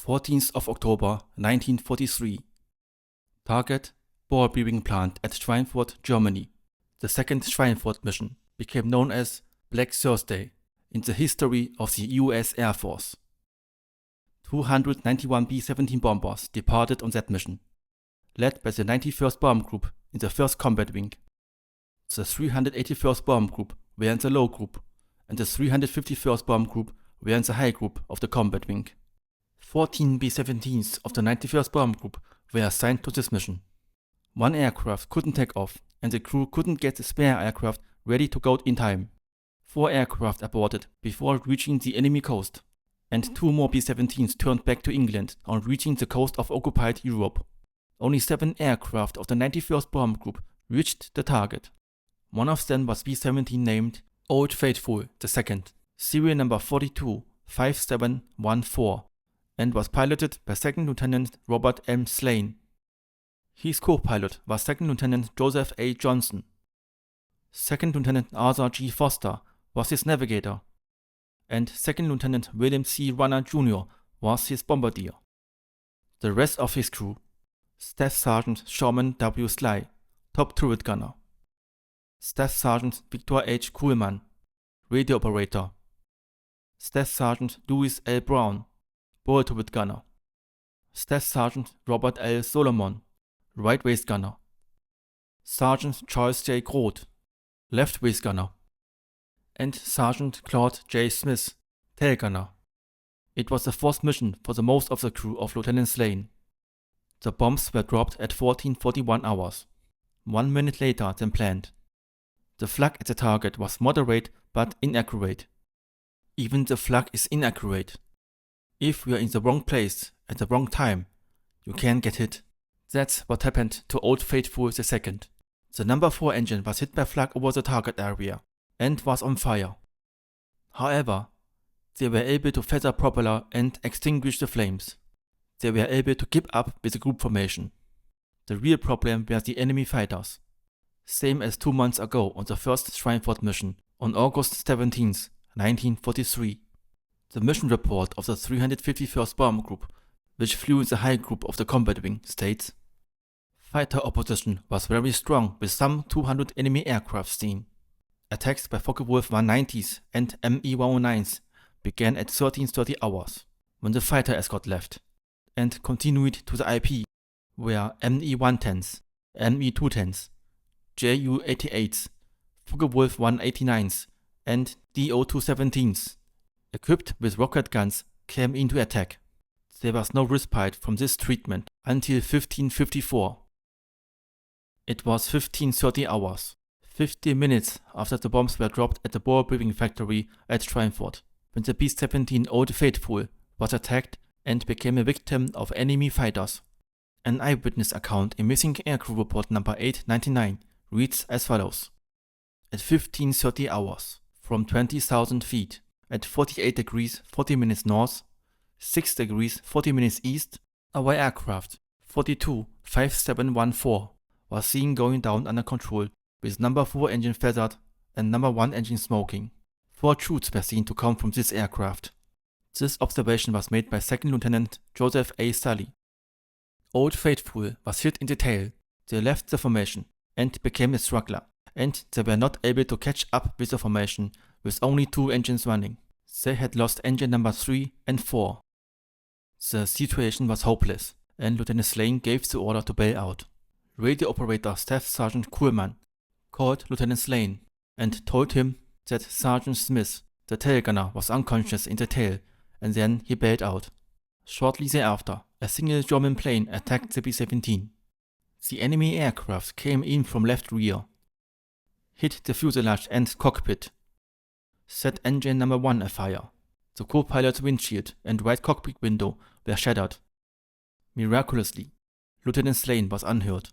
14th of October 1943. Target: Ball Bearing Plant at Schweinfurt, Germany. The second Schweinfurt mission became known as Black Thursday in the history of the US Air Force. 291 B-17 bombers departed on that mission, led by the 91st Bomb Group in the 1st Combat Wing. The 381st Bomb Group were in the low group, and the 351st Bomb Group were in the high group of the Combat Wing. 14 B-17s of the 91st Bomb Group were assigned to this mission. One aircraft couldn't take off, and the crew couldn't get the spare aircraft ready to go in time. 4 aircraft aborted before reaching the enemy coast, and 2 more B-17s turned back to England on reaching the coast of occupied Europe. Only 7 aircraft of the 91st Bomb Group reached the target. One of them was B-17 named Olde Faithful II, serial number 425714, and was piloted by 2nd Lieutenant Robert M. Slane. His co-pilot was 2nd Lieutenant Joseph A. Johnson. 2nd Lieutenant Arthur G. Foster was his navigator, and 2nd Lieutenant William C. Runner Jr. was his bombardier. The rest of his crew: Staff Sergeant Sherman W. Sly, top turret gunner; Staff Sergeant Victor H. Kuhlmann, radio operator; Staff Sergeant Louis L. Brown, bow turret gunner; Staff Sergeant Robert L. Solomon, right waist gunner; Sergeant Charles J. Groth, left waist gunner; and Sergeant Claude J. Smith, tail gunner. It was the fourth mission for the most of the crew of Lieutenant Slane. The bombs were dropped at 14:41 hours, 1 minute later than planned. The flak at the target was moderate but inaccurate. Even the flak is inaccurate. If you are in the wrong place at the wrong time, you can get hit. That's what happened to Olde Faithful II. The number 4 engine was hit by flak over the target area and was on fire. However, they were able to feather propeller and extinguish the flames. They were able to keep up with the group formation. The real problem were the enemy fighters. Same as 2 months ago on the first Schweinfurt mission on August 17, 1943. The mission report of the 351st Bomb Group, which flew in the high group of the combat wing, states: fighter opposition was very strong with some 200 enemy aircraft seen. Attacks by Focke-Wulf 190s and Me-109s began at 13:30 hours, when the fighter escort left, and continued to the IP, where Me-110s, Me-210s, Ju-88s, Focke-Wulf 189s, and Do-217s, equipped with rocket guns, came into attack. There was no respite from this treatment until 15:54. It was 15:30 hours, 50 minutes after the bombs were dropped at the ball bearing factory at Schweinfurt, when the B-17 Olde Faithful was attacked and became a victim of enemy fighters. An eyewitness account in Missing Aircrew Report number 899 reads as follows: at 15:30 hours, from 20,000 feet, at 48 degrees 40 minutes north, 6 degrees 40 minutes east, our aircraft 425714 was seen going down under control, with number 4 engine feathered and number 1 engine smoking. 4 shoots were seen to come from this aircraft. This observation was made by 2nd Lieutenant Joseph A. Sully. Olde Faithful was hit in the tail. They left the formation and became a struggler, and they were not able to catch up with the formation with only 2 engines running. They had lost engine number 3 and 4. The situation was hopeless, and Lieutenant Slane gave the order to bail out. Radio operator Staff Sergeant Kuhlmann called Lieutenant Slane and told him that Sergeant Smith, the tail gunner, was unconscious in the tail, and then he bailed out. Shortly thereafter, a single German plane attacked the B-17. The enemy aircraft came in from left rear, hit the fuselage and cockpit, set engine number 1 afire. The co-pilot's windshield and right cockpit window were shattered. Miraculously, Lieutenant Slane was unhurt.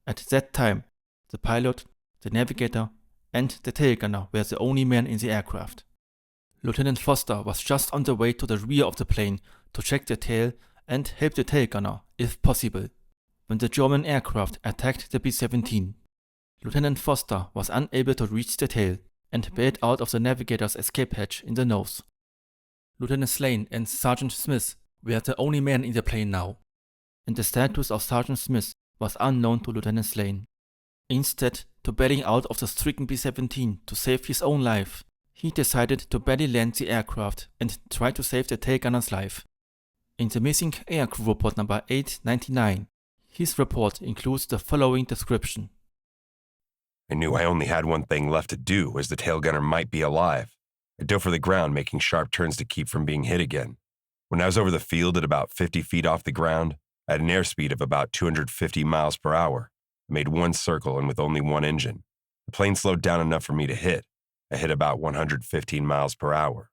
At that time, the pilot, the navigator, and the tail gunner were the only men in the aircraft. Lieutenant Foster was just on the way to the rear of the plane to check the tail and help the tail gunner, if possible, when the German aircraft attacked the B-17. Lieutenant Foster was unable to reach the tail and bailed out of the navigator's escape hatch in the nose. Lieutenant Slane and Sergeant Smith were the only men in the plane now, and the status of Sergeant Smith was unknown to Lieutenant Slane. Instead to bailing out of the stricken B-17 to save his own life, he decided to belly land the aircraft and try to save the tail gunner's life. In the Missing Aircrew Report number 899, his report includes the following description. I knew I only had one thing left to do, as the tail gunner might be alive. I dove for the ground, making sharp turns to keep from being hit again. When I was over the field at about 50 feet off the ground, I had an airspeed of about 250 miles per hour. I made one circle and with only one engine. The plane slowed down enough for me to hit. I hit about 115 miles per hour.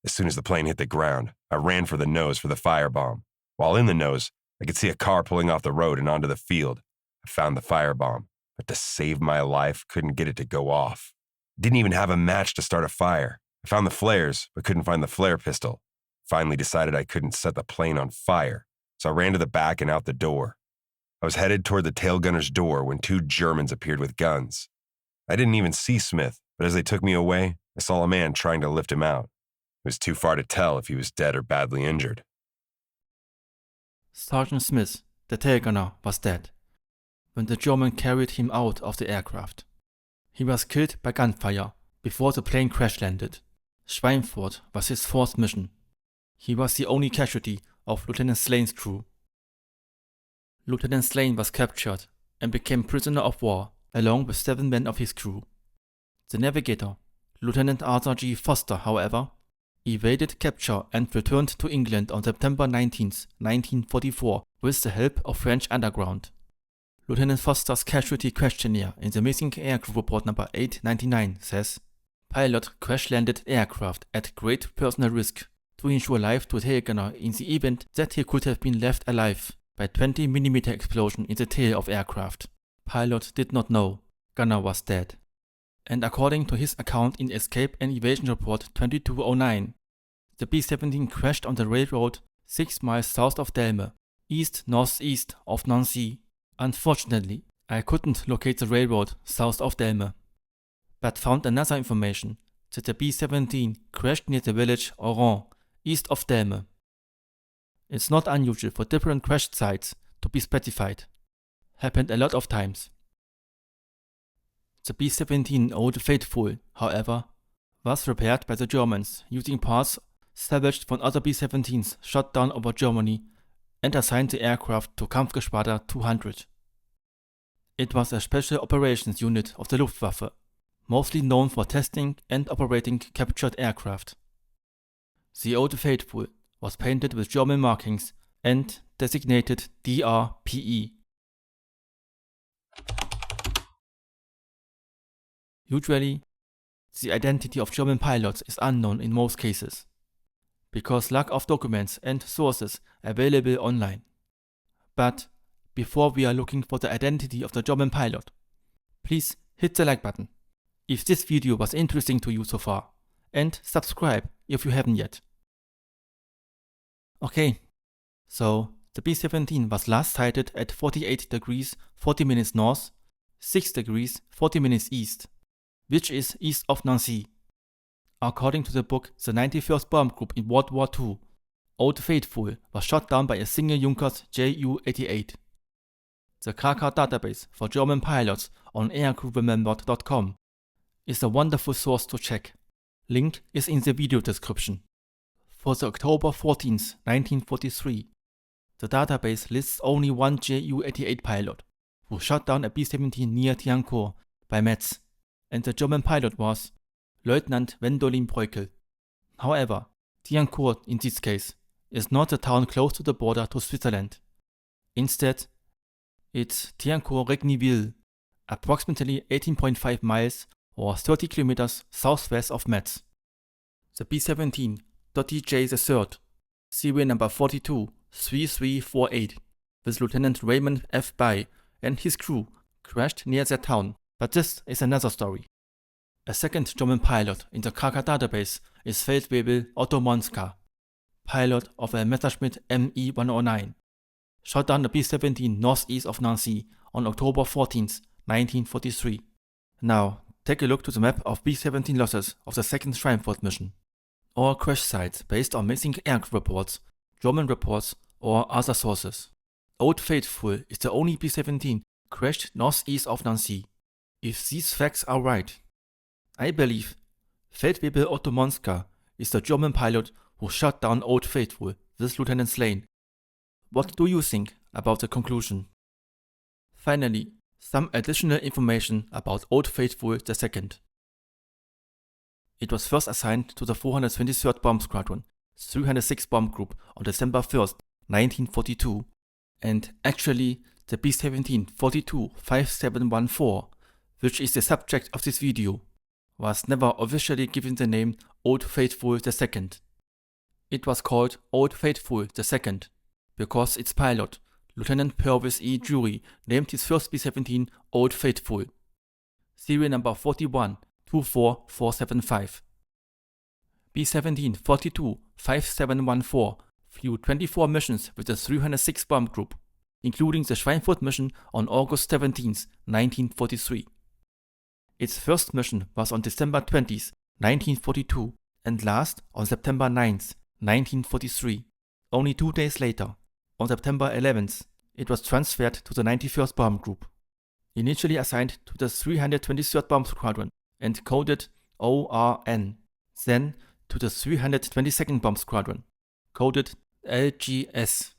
As soon as the plane hit the ground, I ran for the nose for the firebomb. While in the nose, I could see a car pulling off the road and onto the field. I found the firebomb, but to save my life, couldn't get it to go off. Didn't even have a match to start a fire. I found the flares, but couldn't find the flare pistol. Finally decided I couldn't set the plane on fire, so I ran to the back and out the door. I was headed toward the tail gunner's door when two Germans appeared with guns. I didn't even see Smith, but as they took me away, I saw a man trying to lift him out. It was too far to tell if he was dead or badly injured. Sergeant Smith, the tail gunner, was dead when the German carried him out of the aircraft. He was killed by gunfire before the plane crash-landed. Schweinfurt was his fourth mission. He was the only casualty of Lieutenant Slane's crew. Lieutenant Slane was captured and became prisoner of war along with 7 men of his crew. The navigator, Lieutenant Arthur G. Foster, however, evaded capture and returned to England on September 19, 1944 with the help of French underground. Lieutenant Foster's casualty questionnaire in the Missing Aircrew Report number 899 says, "Pilot crash-landed aircraft at great personal risk to ensure life to tail gunner in the event that he could have been left alive by 20mm explosion in the tail of aircraft. Pilot did not know. Gunner was dead." And according to his account in Escape and Evasion Report 2209, the B-17 crashed on the railroad 6 miles south of Delme, east-northeast of Nancy. Unfortunately, I couldn't locate the railroad south of Delme, but found another information that the B-17 crashed near the village Oran, east of Delme. It's not unusual for different crash sites to be specified. Happened a lot of times. The B-17 Olde Faithful, however, was repaired by the Germans using parts salvaged from other B-17s shot down over Germany and assigned the aircraft to Kampfgeschwader 200. It was a special operations unit of the Luftwaffe, mostly known for testing and operating captured aircraft. The Olde Faithful was painted with German markings and designated DRPE. Usually, the identity of German pilots is unknown in most cases, because lack of documents and sources available online. But before we are looking for the identity of the German pilot, please hit the like button if this video was interesting to you so far, and subscribe if you haven't yet. Okay, so the B-17 was last sighted at 48 degrees 40 minutes north, 6 degrees 40 minutes east, which is east of Nancy. According to the book The 91st Bomb Group in World War II, Olde Faithful was shot down by a single Junkers Ju-88. The Kraka database for German pilots on aircrewremembered.com is a wonderful source to check. Link is in the video description. For the October 14, 1943, the database lists only one Ju-88 pilot who shot down a B-17 near Thiancourt by Metz, and the German pilot was Lieutenant Wendolin Breukel. However, Thiancourt in this case is not a town close to the border to Switzerland. Instead, it's Thiancourt-Regniville, approximately 18.5 miles or 30 kilometers southwest of Metz. The B-17 .DJ3, serial number 423348, with Lieutenant Raymond F. Bay and his crew crashed near that town, but this is another story. A second German pilot in the Kraka database is Feldwebel Otto Monska, pilot of a Messerschmitt Me-109, shot down the B-17 northeast of Nancy on October 14, 1943. Now, take a look to the map of B-17 losses of the second Schweinfurt mission. All crash sites based on missing aircraft reports German reports, or other sources. Olde Faithful is the only B-17 crashed northeast of Nancy. If these facts are right, I believe Feldwebel Otto Monska is the German pilot who shot down Olde Faithful with Lieutenant Slane. What do you think about the conclusion? Finally, some additional information about Olde Faithful II. It was first assigned to the 423rd Bomb Squadron, 306 Bomb Group on December 1st, 1942, and actually the B-17 425714, which is the subject of this video, was never officially given the name Olde Faithful II. It was called Olde Faithful II because its pilot, Lieutenant Purvis E. Jury, named his first B-17 Olde Faithful. Serial number 4124475. B-17 425714 flew 24 missions with the 306 Bomb Group, including the Schweinfurt mission on August 17, 1943. Its first mission was on December 20, 1942, and last on September 9, 1943. Only 2 days later, on September 11, it was transferred to the 91st Bomb Group. Initially assigned to the 323rd Bomb Squadron and coded ORN, then to the 322nd Bomb Squadron, coded LGS.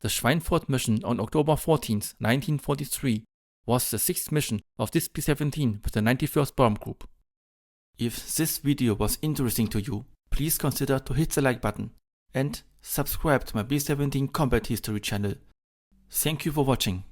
The Schweinfurt mission on October 14, 1943 was the 6th mission of this B-17 with the 91st Bomb Group. If this video was interesting to you, please consider to hit the like button and subscribe to my B-17 Combat History channel. Thank you for watching.